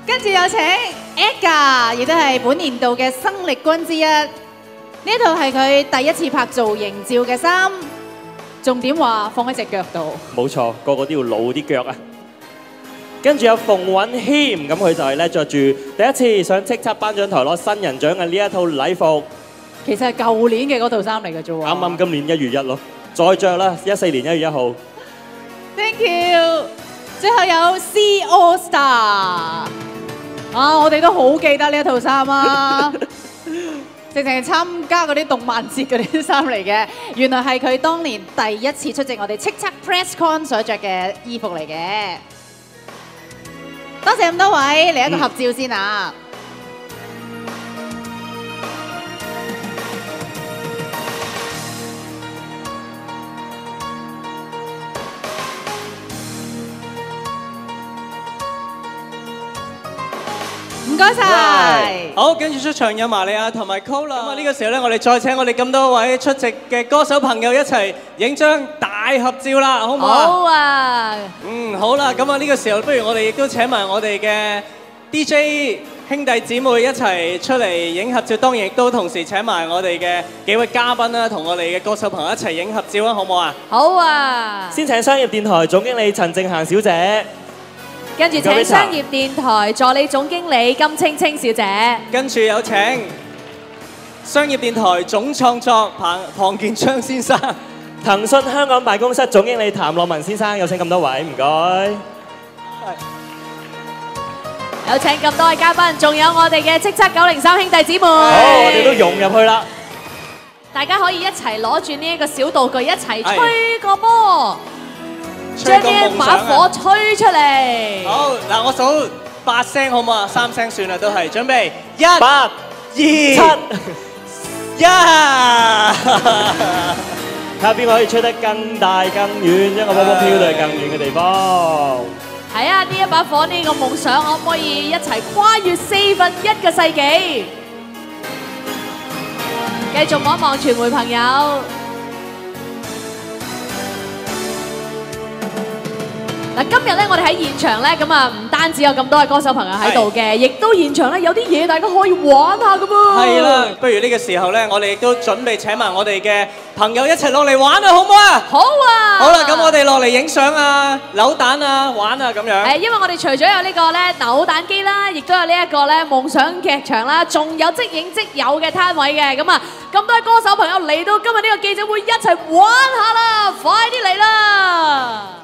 跟住有請 Edgar， 亦都係本年度嘅生力軍之一。呢套係佢第一次拍造型照嘅衫，重點話放喺隻腳度。冇錯，個個都要露啲腳啊！跟住有馮允謙，咁佢就係咧着住第一次上叱咤頒獎台攞新人獎嘅呢一套禮服。其實係舊年嘅嗰套衫嚟嘅啫喎。啱啱今年1月1咯，再着啦，14年1月1號。Thank you。最後有 C All Star。我哋都好記得呢一套衫啊！直情係參加嗰啲動漫節嗰啲衫嚟嘅，原來係佢當年第一次出席我哋叱咤 Press Con 所着嘅衣服嚟嘅。多謝咁多位，嚟一個合照先啊！唔該晒。好，跟住出場有瑪利亞同埋 Cola。咁啊，呢個時候咧，我哋再請我哋咁多位出席嘅歌手朋友一齊影張大合照啦，好唔好啊？好啊。好啦，咁啊呢個時候，不如我哋亦都請埋我哋嘅 DJ 兄弟姊妹一齊出嚟影合照，當然亦都同時請埋我哋嘅幾位嘉賓啦，同我哋嘅歌手朋友一齊影合照啊，好唔好啊？好啊。先請商業電台總經理陳靜嫻小姐。跟住請商業電台助理總經理金青青小姐。跟住有請商業電台總創作龐建昌先生。騰訊香港辦公室總經理譚樂文先生，有請咁多位，唔該。有請咁多位嘉賓，仲有我哋嘅叱咤903兄弟姊妹。好，我哋都融入去啦。大家可以一齊攞住呢一個小道具，一齊吹個波。將呢一把火吹出嚟。好，嗱，我數8聲好唔好啊？3聲算啦，都係。準備，1、8、2、7、1。睇下邊個可以吹得更大更遠，將個波波飄到去更遠嘅地方。係啊，呢一把火，呢個夢想，可唔可以一齊跨越1/4嘅世紀？繼續望一望傳媒朋友。嗱，今日咧，我哋喺現場咧，咁啊，唔單止有咁多嘅歌手朋友喺度嘅，亦都現場咧有啲嘢大家可以玩下噶噃。係啦，不如呢個時候咧，我哋亦都準備請埋我哋嘅朋友一齊落嚟玩啊，好唔好啊？好啊！好啦，咁我哋落嚟影相啊、扭蛋啊、玩啊咁樣。因為我哋除咗有呢個咧扭蛋機啦，亦都有呢一個咧夢想劇場啦，仲有即影即有嘅攤位嘅。咁啊，咁多位歌手朋友嚟到今日呢個記者會一齊玩下啦，快啲嚟啦！